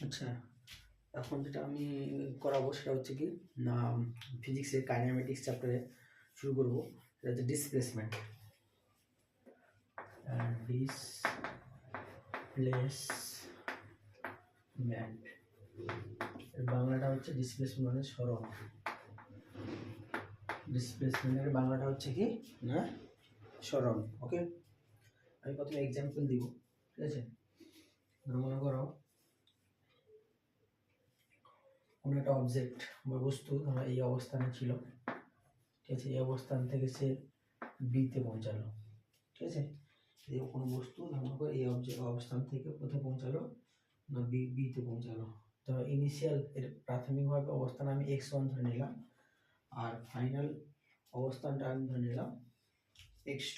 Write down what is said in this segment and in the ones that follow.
আচ্ছা, এখন যেটা আমি করাবো সেটা হচ্ছে কি না, ফিজিক্সের কাইনেমেটিক্স চ্যাপ্টারে শুরু করব। সেটা হচ্ছে ডিসপ্লেসমেন্ট। ডিসপ্লেসমেন্ট বাংলাটা হচ্ছে ডিসপ্লেসমেন্ট মানে সরণ। ডিসপ্লেসমেন্টের বাংলাটা হচ্ছে কি না সরণ। ওকে, আমি প্রথমে এক্সাম্পল দিব, ঠিক আছে? মনে করো কোনো একটা অবজেক্ট বা বস্তু ধরো এই অবস্থানে ছিল, ঠিক আছে? এই অবস্থান থেকে সে বিতে পৌঁছালো, ঠিক আছে? এই কোনো বস্তু ধরো এই অবস্থান থেকে কোথায় পৌঁছালো না বিতে পৌঁছালো। ধরো ইনিশিয়াল এর প্রাথমিকভাবে অবস্থান আমি x1 ধরে নিলাম, আর ফাইনাল অবস্থানটা আমি ধরে নিলাম x2।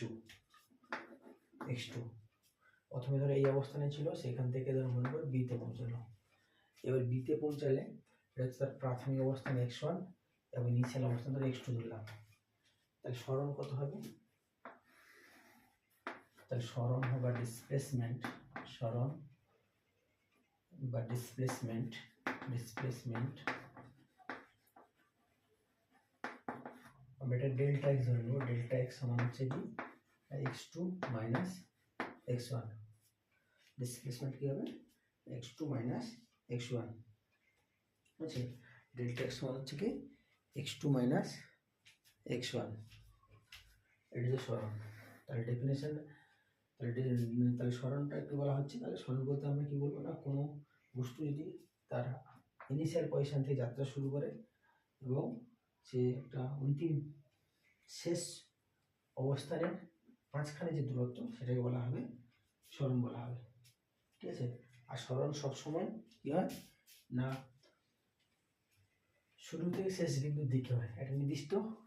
প্রথমে ধরো এই অবস্থানে ছিল, সেখান থেকে ধরো মনে করো বিতে পৌঁছালো। এবার বিতে পৌঁছালে এটা হচ্ছে তার প্রাথমিক অবস্থান x1 এবং ইনিশিয়াল অবস্থান ধরো x2 ধরলাম। তাহলে সরণ কত হবে? তাহলে সরণ হবে ডিসপ্লেসমেন্ট, সরণ বা ডিসপ্লেসমেন্ট আমরা এটা ডেল্টা এক্স ধরে নেব। ডেল্টা এক্স সমান হচ্ছে কি x2 মাইনাস x1। ডিসপ্লেসমেন্ট কি হবে? x2 minus x1। আচ্ছা, ডেল্টা এক্স সমান হচ্ছে কি x2 মাইনাস x1। এটা হচ্ছে সরণ। তাহলে ডেফিনেশন, তাহলে সরণটা কি বলা হচ্ছে? তাহলে সরণ বলতে আমরা কি বলবো না, কোনো বস্তু যদি তার ইনিশিয়াল পজিশন থেকে যাত্রা শুরু করে এবং সে একটা অন্তিম শেষ অবস্থানের মাঝখানে যে দূরত্ব সেটাকে বলা হবে সরণ বলা হবে, ঠিক আছে? আর সরণ সবসময় কি হয় না শুরু থেকে শেষ বিন্দুর দিকে হয়, একটা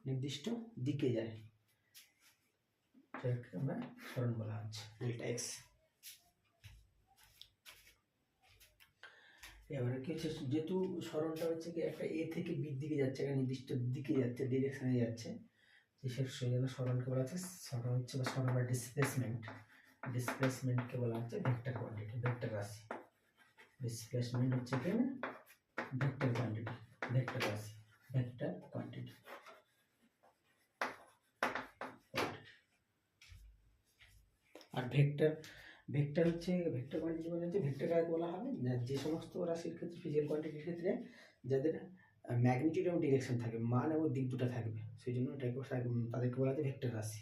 নির্দিষ্ট দিকে যায়, সেটাকে আমরা সরণ বলা হচ্ছে ডেল্টা এক্স। এবারে কি হচ্ছে, যেহেতু সরণটা হচ্ছে কি একটা এ থেকে বির দিকে যাচ্ছে, একটা নির্দিষ্ট দিকে যাচ্ছে, ডিরেকশনে যাচ্ছে, সেই জন্য সরণকে বলা হচ্ছে সরণ হচ্ছে বা সরণ বা ডিসপ্লেসমেন্টকে বলা হচ্ছে ভেক্টর কোয়ান্টিটি, ভেক্টর রাশি। ডিসপ্লেসমেন্ট হচ্ছে কি ভেক্টর কোয়ান্টিটি, ভেক্টর রাশি, ভেক্টর কোয়ান্টিটি। আর ভেক্টর হচ্ছে ভেক্টর কোয়ান্টিটি মানে হচ্ছে ভেক্টর কাকে বলা হবে যে সমস্ত রাশির ক্ষেত্রে, ফিজিক্যাল কোয়ান্টিটির ক্ষেত্রে যাদের ম্যাগনিটিউড এবং ডিরেকশন থাকে, মান এবং দিক দুটো থাকবে, সেই জন্য তাদেরকে বলা হচ্ছে ভেক্টর রাশি।